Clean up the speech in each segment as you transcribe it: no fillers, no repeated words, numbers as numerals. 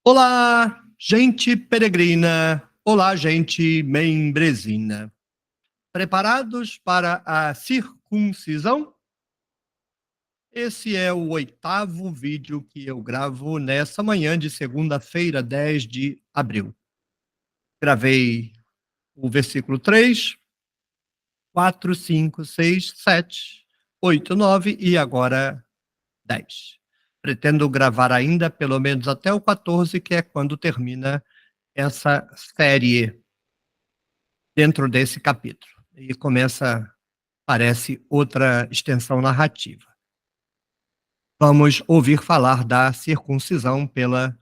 Olá, gente peregrina. Olá, gente membrezina. Preparados para a circuncisão? Esse é o 8º vídeo que eu gravo nessa manhã de segunda-feira, 10 de abril. Gravei o versículo 3, 4, 5, 6, 7, 8, 9 e agora 10. Pretendo gravar ainda pelo menos até o 14, que é quando termina essa série dentro desse capítulo. E começa, parece, outra extensão narrativa. Vamos ouvir falar da circuncisão pela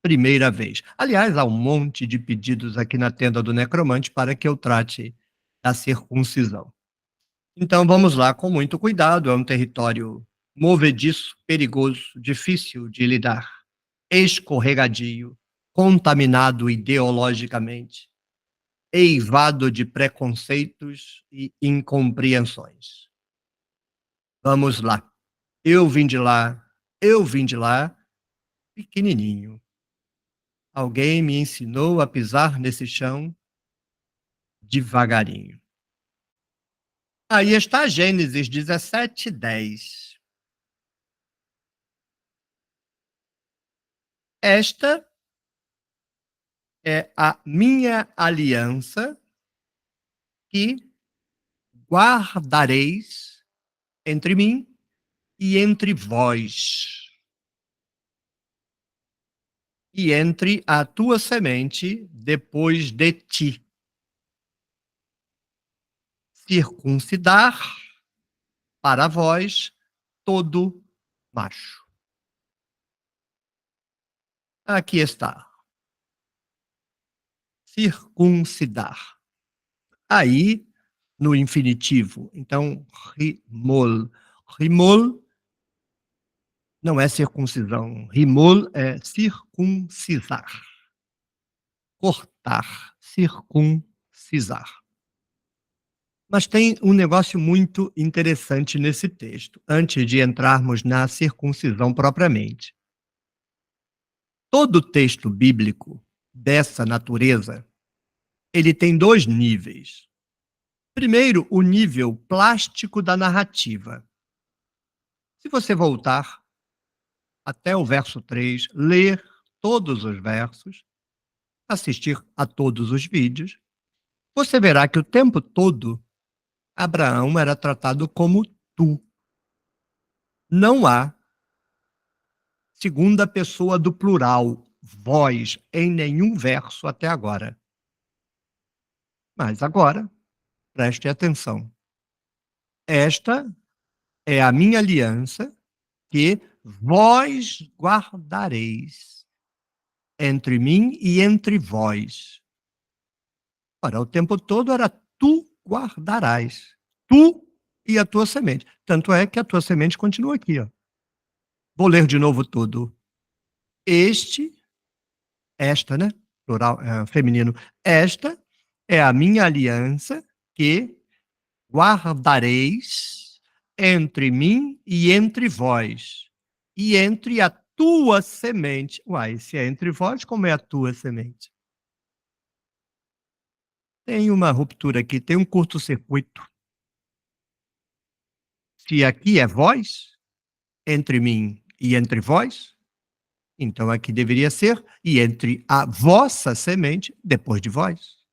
primeira vez. Aliás, há um monte de pedidos aqui na tenda do necromante para que eu trate da circuncisão. Então vamos lá, com muito cuidado, é um território movediço, perigoso, difícil de lidar, escorregadio, contaminado ideologicamente, eivado de preconceitos e incompreensões. Vamos lá. Eu vim de lá, pequenininho. Alguém me ensinou a pisar nesse chão devagarinho. Aí está Gênesis 17:10. Esta é a minha aliança que guardareis entre mim e entre vós, e entre a tua semente depois de ti. Circuncidar para vós todo macho. Aqui está. Circuncidar. Aí, no infinitivo. Então, rimol. Rimol não é circuncisão. Rimol é circuncisar. Cortar. Circuncisar. Mas tem um negócio muito interessante nesse texto, antes de entrarmos na circuncisão propriamente. Todo texto bíblico dessa natureza, ele tem 2 níveis. Primeiro, o nível plástico da narrativa. Se você voltar até o verso 3, ler todos os versos, assistir a todos os vídeos, você verá que o tempo todo Abraão era tratado como tu. Não há segunda pessoa do plural, vós, em nenhum verso até agora. Mas agora, preste atenção. Esta é a minha aliança que vós guardareis entre mim e entre vós. Ora, o tempo todo era tu guardarás. Tu e a tua semente. Tanto é que a tua semente continua aqui, ó. Vou ler de novo tudo. Esta, né? Plural, feminino. Esta é a minha aliança que guardareis entre mim e entre vós, e entre a tua semente. Uai, se é entre vós, como é a tua semente? Tem uma ruptura aqui, tem um curto-circuito. Se aqui é vós, entre mim e entre vós, então aqui deveria ser, e entre a vossa semente, depois de vós.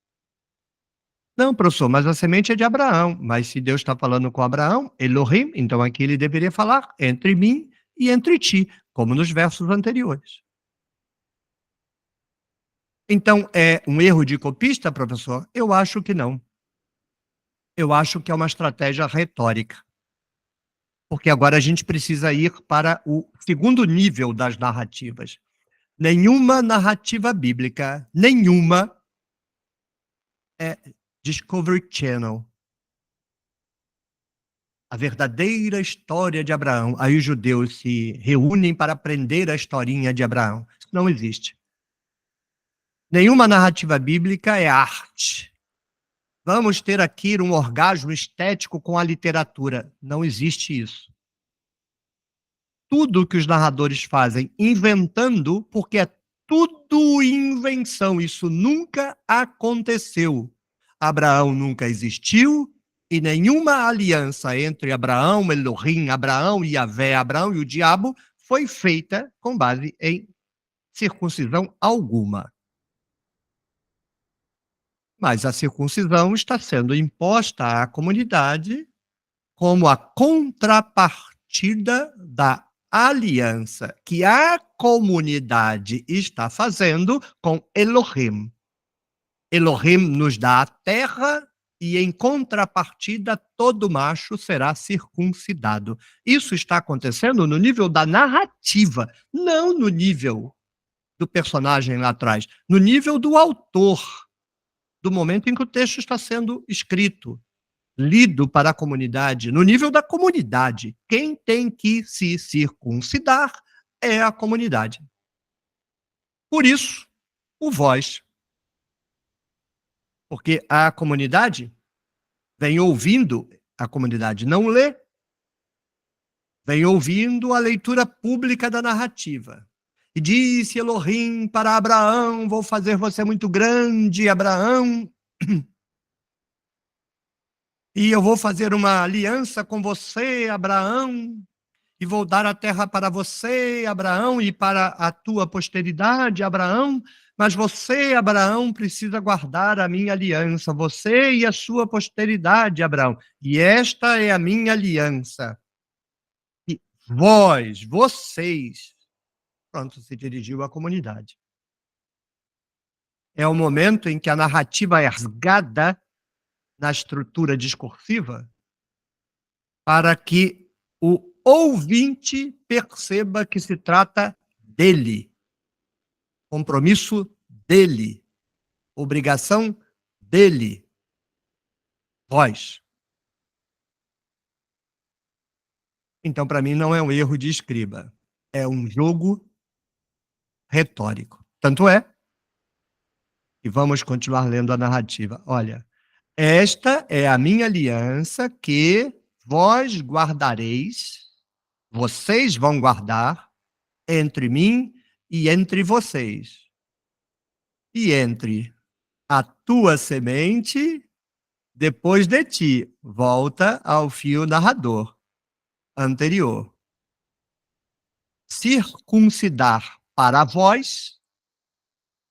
Não, professor, mas a semente é de Abraão. Mas se Deus está falando com Abraão, Elohim, então aqui ele deveria falar entre mim e entre ti, como nos versos anteriores. Então, é um erro de copista, professor? Eu acho que não. Eu acho que é uma estratégia retórica. Porque agora a gente precisa ir para o segundo nível das narrativas. Nenhuma narrativa bíblica, nenhuma, é Discovery Channel. A verdadeira história de Abraão. Aí os judeus se reúnem para aprender a historinha de Abraão. Isso não existe. Nenhuma narrativa bíblica é arte. Vamos ter aqui um orgasmo estético com a literatura. Não existe isso. Tudo que os narradores fazem inventando, porque é tudo invenção, isso nunca aconteceu. Abraão nunca existiu e nenhuma aliança entre Abraão, Elohim, Abraão, Yahvé, Abraão e o diabo foi feita com base em circuncisão alguma. Mas a circuncisão está sendo imposta à comunidade como a contrapartida da aliança que a comunidade está fazendo com Elohim. Elohim nos dá a terra e, em contrapartida, todo macho será circuncidado. Isso está acontecendo no nível da narrativa, não no nível do personagem lá atrás, no nível do autor, do momento em que o texto está sendo escrito, lido para a comunidade, no nível da comunidade. Quem tem que se circuncidar é a comunidade. Por isso, o vós. Porque a comunidade vem ouvindo, a comunidade não lê, vem ouvindo a leitura pública da narrativa. E disse Elohim para Abraão: vou fazer você muito grande, Abraão, e eu vou fazer uma aliança com você, Abraão, e vou dar a terra para você, Abraão, e para a tua posteridade, Abraão. Mas você, Abraão, precisa guardar a minha aliança, você e a sua posteridade, Abraão. E esta é a minha aliança. E vós, vocês, pronto, se dirigiu à comunidade. É o momento em que a narrativa é rasgada na estrutura discursiva para que o ouvinte perceba que se trata dele. Compromisso dele. Obrigação dele. Vós. Então, para mim, não é um erro de escriba. É um jogo retórico. Tanto é, e vamos continuar lendo a narrativa. Olha, esta é a minha aliança que vós guardareis, vocês vão guardar entre mim e entre vocês. E entre a tua semente, depois de ti. Volta ao fio narrador anterior. Circuncidar para vós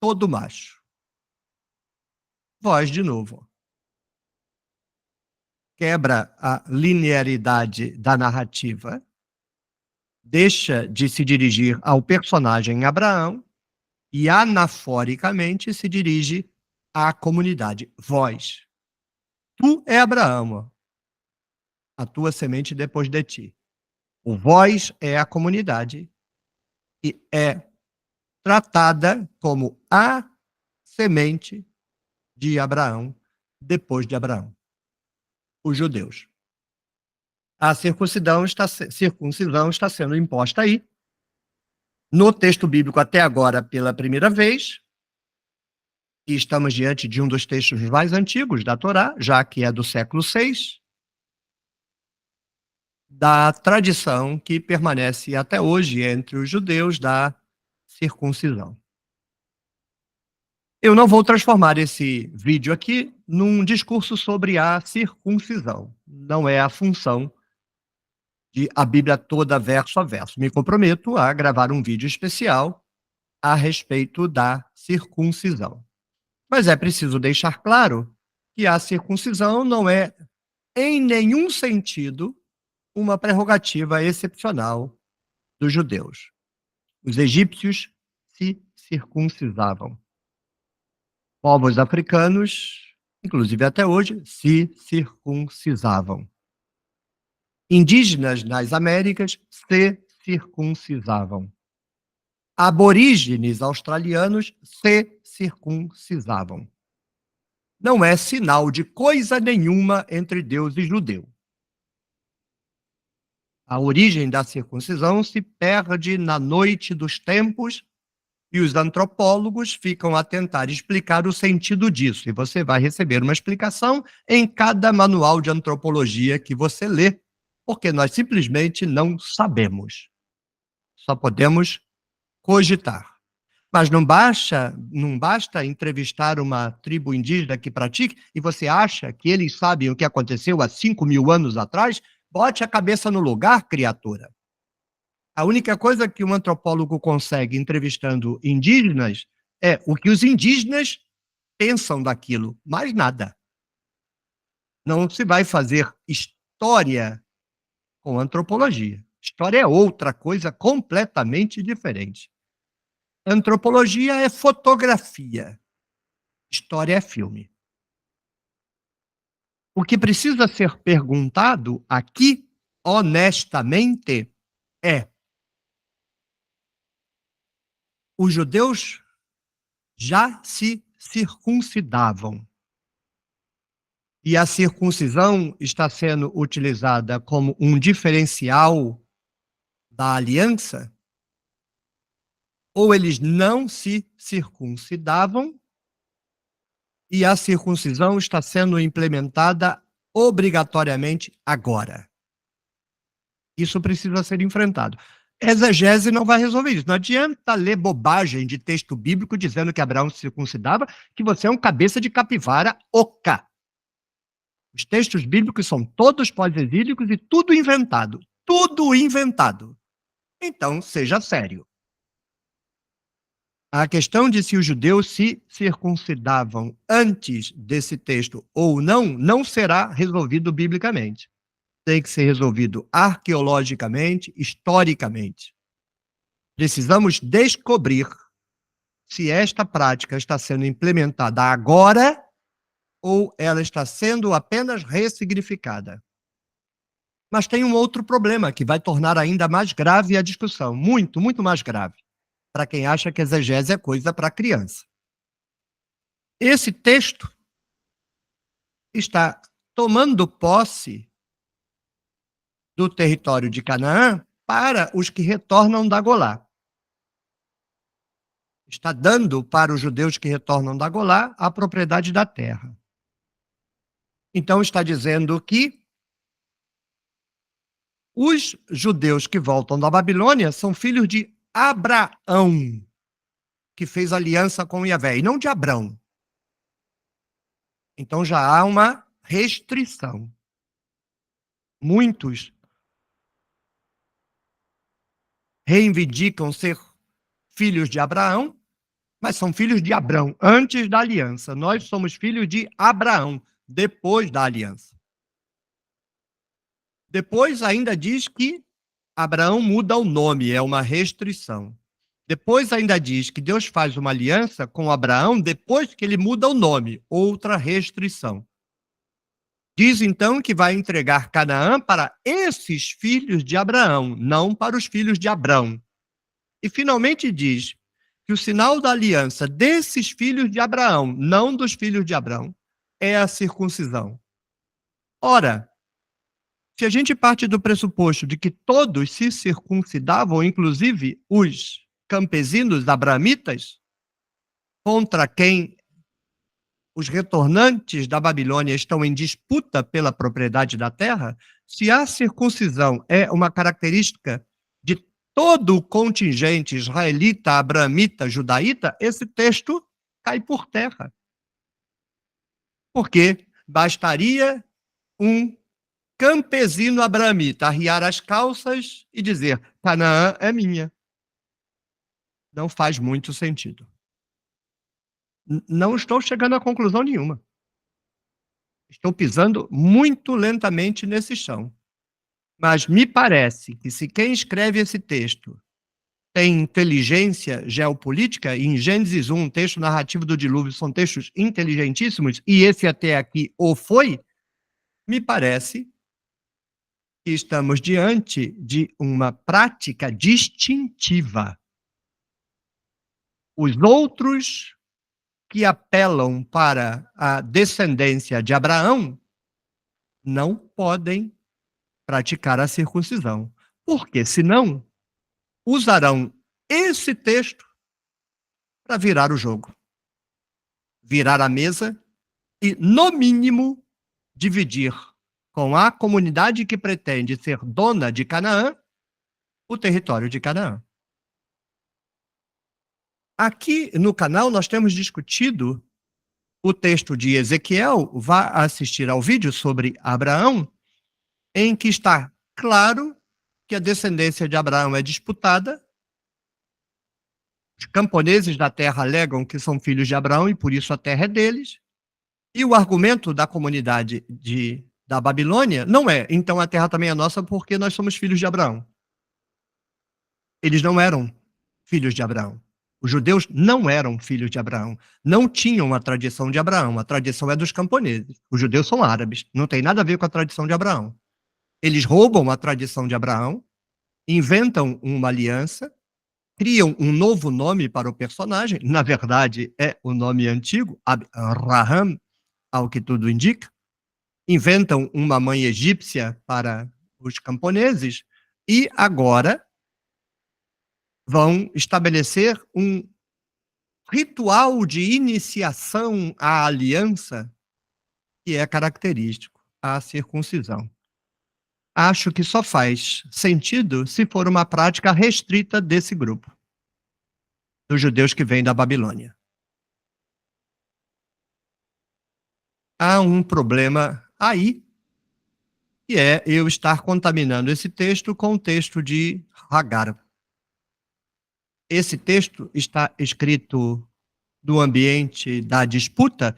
todo macho. Vós de novo. Quebra a linearidade da narrativa, deixa de se dirigir ao personagem Abraão e anaforicamente se dirige à comunidade. Vós. Tu é Abraão, a tua semente depois de ti. O vós é a comunidade e é tratada como a semente de Abraão depois de Abraão. Os judeus. A circuncisão está sendo imposta aí, no texto bíblico até agora pela primeira vez, e estamos diante de um dos textos mais antigos da Torá, já que é do século VI, da tradição que permanece até hoje entre os judeus da circuncisão. Eu não vou transformar esse vídeo aqui num discurso sobre a circuncisão. Não é a função de a Bíblia toda verso a verso. Me comprometo a gravar um vídeo especial a respeito da circuncisão. Mas é preciso deixar claro que a circuncisão não é, em nenhum sentido, uma prerrogativa excepcional dos judeus. Os egípcios se circuncisavam. Povos africanos, inclusive até hoje, se circuncisavam. Indígenas nas Américas se circuncisavam. Aborígenes australianos se circuncisavam. Não é sinal de coisa nenhuma entre Deus e judeu. A origem da circuncisão se perde na noite dos tempos e os antropólogos ficam a tentar explicar o sentido disso. E você vai receber uma explicação em cada manual de antropologia que você lê, porque nós simplesmente não sabemos. Só podemos cogitar. Mas não basta entrevistar uma tribo indígena que pratique, e você acha que eles sabem o que aconteceu há 5.000 anos atrás? Bote a cabeça no lugar, criatura. A única coisa que um antropólogo consegue entrevistando indígenas é o que os indígenas pensam daquilo, mais nada. Não se vai fazer história com antropologia. História é outra coisa completamente diferente. Antropologia é fotografia, história é filme. O que precisa ser perguntado aqui, honestamente, é: os judeus já se circuncidavam e a circuncisão está sendo utilizada como um diferencial da aliança? Ou eles não se circuncidavam e a circuncisão está sendo implementada obrigatoriamente agora? Isso precisa ser enfrentado. Exegese não vai resolver isso. Não adianta ler bobagem de texto bíblico dizendo que Abraão se circuncidava, que você é um cabeça de capivara oca. Os textos bíblicos são todos pós-exílicos e tudo inventado. Tudo inventado. Então, seja sério. A questão de se os judeus se circuncidavam antes desse texto ou não, não será resolvido biblicamente. Tem que ser resolvido arqueologicamente, historicamente. Precisamos descobrir se esta prática está sendo implementada agora ou ela está sendo apenas ressignificada. Mas tem um outro problema que vai tornar ainda mais grave a discussão, muito, muito mais grave, para quem acha que exegese é coisa para criança. Esse texto está tomando posse do território de Canaã para os que retornam da Golá. Está dando para os judeus que retornam da Golá a propriedade da terra. Então está dizendo que os judeus que voltam da Babilônia são filhos de Abraão, que fez aliança com Yahvé, e não de Abrão. Então já há uma restrição. Muitos reivindicam ser filhos de Abraão, mas são filhos de Abrão antes da aliança. Nós somos filhos de Abraão depois da aliança. Depois ainda diz que Abraão muda o nome, é uma restrição. Depois ainda diz que Deus faz uma aliança com Abraão depois que ele muda o nome, outra restrição. Diz então que vai entregar Canaã para esses filhos de Abraão, não para os filhos de Abrão. E finalmente diz que o sinal da aliança desses filhos de Abraão, não dos filhos de Abrão, é a circuncisão. Ora, se a gente parte do pressuposto de que todos se circuncidavam, inclusive os campesinos abramitas, contra quem os retornantes da Babilônia estão em disputa pela propriedade da terra, se a circuncisão é uma característica de todo o contingente israelita, abramita, judaíta, esse texto cai por terra. Porque bastaria um campesino abramita arriar as calças e dizer: Canaã é minha. Não faz muito sentido. Não estou chegando a conclusão nenhuma. Estou pisando muito lentamente nesse chão. Mas me parece que se quem escreve esse texto tem inteligência geopolítica, e em Gênesis 1, texto narrativo do dilúvio, são textos inteligentíssimos, e esse até aqui o foi, me parece que estamos diante de uma prática distintiva. Os outros que apelam para a descendência de Abraão não podem praticar a circuncisão, porque senão usarão esse texto para virar o jogo, virar a mesa e, no mínimo, dividir com a comunidade que pretende ser dona de Canaã o território de Canaã. Aqui no canal nós temos discutido o texto de Ezequiel. Vá assistir ao vídeo sobre Abraão, em que está claro que a descendência de Abraão é disputada. Os camponeses da terra alegam que são filhos de Abraão e por isso a terra é deles. E o argumento da comunidade da Babilônia não é, então a terra também é nossa porque nós somos filhos de Abraão. Eles não eram filhos de Abraão. Os judeus não eram filhos de Abraão. Não tinham a tradição de Abraão. A tradição é dos camponeses. Os judeus são árabes. Não tem nada a ver com a tradição de Abraão. Eles roubam a tradição de Abraão, inventam uma aliança, criam um novo nome para o personagem. Na verdade, é o nome antigo, Abraham, ao que tudo indica. Inventam uma mãe egípcia para os camponeses e agora vão estabelecer um ritual de iniciação à aliança que é característico, a circuncisão. Acho que só faz sentido se for uma prática restrita desse grupo, dos judeus que vêm da Babilônia. Há um problema aí, que é eu estar contaminando esse texto com o texto de Hagar. Esse texto está escrito no ambiente da disputa?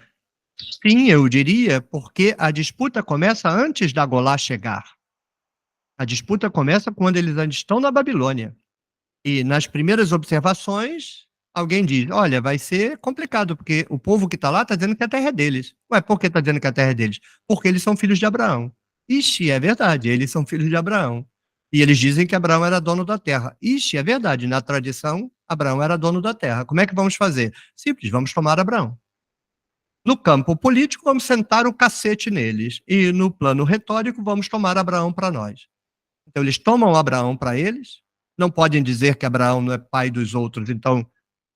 Sim, eu diria, porque a disputa começa antes da Golá chegar. A disputa começa quando eles ainda estão na Babilônia. E nas primeiras observações, alguém diz, olha, vai ser complicado, porque o povo que está lá está dizendo que a terra é deles. Ué, por que está dizendo que a terra é deles? Porque eles são filhos de Abraão. Ixi, é verdade, eles são filhos de Abraão. E eles dizem que Abraão era dono da terra. Ixi, é verdade, na tradição, Abraão era dono da terra. Como é que vamos fazer? Simples, vamos tomar Abraão. No campo político, vamos sentar o cacete neles. E no plano retórico, vamos tomar Abraão para nós. Então, eles tomam Abraão para eles, não podem dizer que Abraão não é pai dos outros, então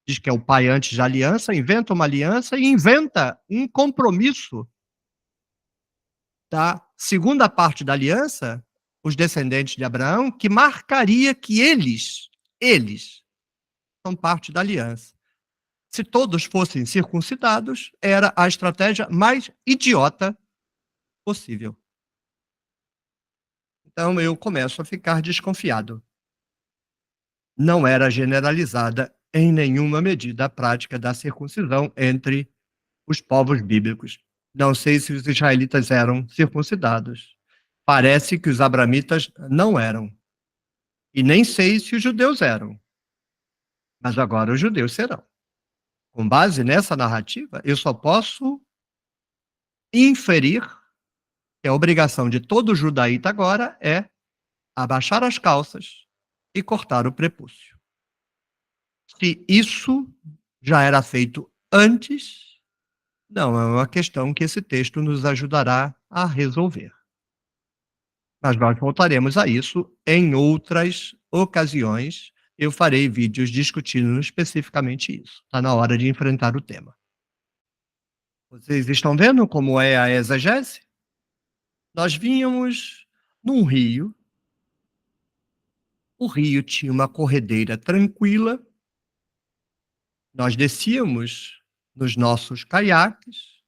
diz que é o pai antes da aliança, inventa uma aliança e inventa um compromisso da segunda parte da aliança, os descendentes de Abraão, que marcaria que eles são parte da aliança. Se todos fossem circuncidados, era a estratégia mais idiota possível. Então eu começo a ficar desconfiado. Não era generalizada em nenhuma medida a prática da circuncisão entre os povos bíblicos. Não sei se os israelitas eram circuncidados. Parece que os abramitas não eram. E nem sei se os judeus eram. Mas agora os judeus serão. Com base nessa narrativa, eu só posso inferir que a obrigação de todo judaíta agora é abaixar as calças e cortar o prepúcio. Se isso já era feito antes, não é uma questão que esse texto nos ajudará a resolver. Mas nós voltaremos a isso em outras ocasiões. Eu farei vídeos discutindo especificamente isso. Está na hora de enfrentar o tema. Vocês estão vendo como é a exegese? Nós vínhamos num rio. O rio tinha uma corredeira tranquila. Nós descíamos nos nossos caiaques,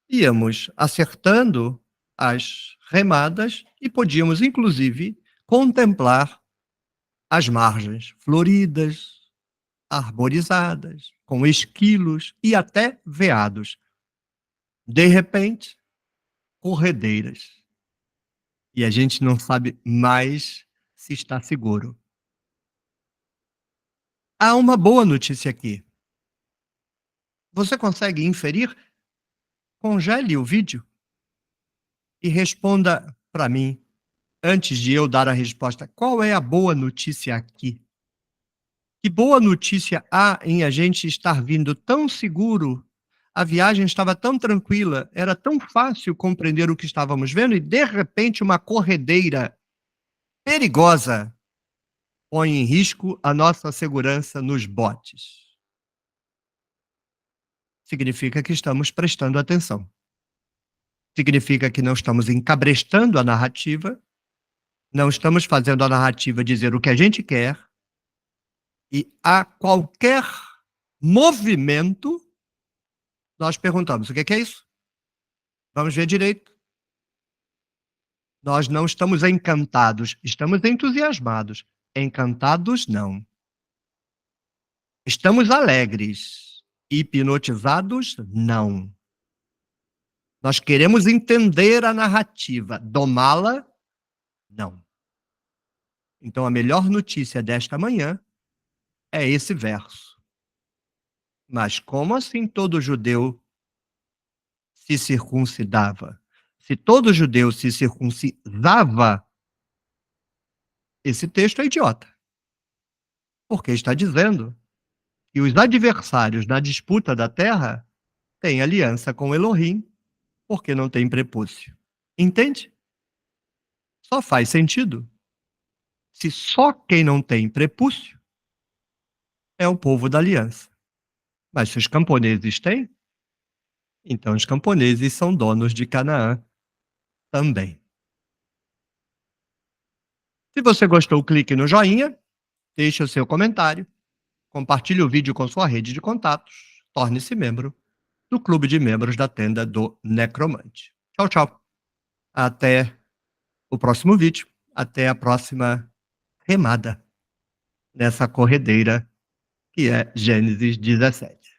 íamos acertando as remadas e podíamos, inclusive, contemplar as margens floridas, arborizadas, com esquilos e até veados. De repente, corredeiras. E a gente não sabe mais se está seguro. Há uma boa notícia aqui. Você consegue inferir? Congele o vídeo e responda para mim, antes de eu dar a resposta, qual é a boa notícia aqui? Que boa notícia há em a gente estar vindo tão seguro? A viagem estava tão tranquila, era tão fácil compreender o que estávamos vendo e, de repente, uma corredeira perigosa põe em risco a nossa segurança nos botes. Significa que estamos prestando atenção. Significa que não estamos encabrestando a narrativa, não estamos fazendo a narrativa dizer o que a gente quer, e a qualquer movimento, nós perguntamos: o que é isso? Vamos ver direito. Nós não estamos encantados, estamos entusiasmados. Encantados, não. Estamos alegres. Hipnotizados, não. Nós queremos entender a narrativa. Domá-la, não. Então, a melhor notícia desta manhã é esse verso. Mas como assim todo judeu se circuncidava? Se todo judeu se circuncidava, esse texto é idiota. Porque está dizendo que os adversários na disputa da terra têm aliança com Elohim, porque não tem prepúcio. Entende? Só faz sentido se só quem não tem prepúcio é o povo da aliança. Mas se os camponeses têm, então os camponeses são donos de Canaã também. Se você gostou, clique no joinha, deixe o seu comentário, compartilhe o vídeo com sua rede de contatos, torne-se membro do clube de membros da tenda do Necromante. Tchau, tchau. Até o próximo vídeo, até a próxima remada nessa corredeira que é Gênesis 17.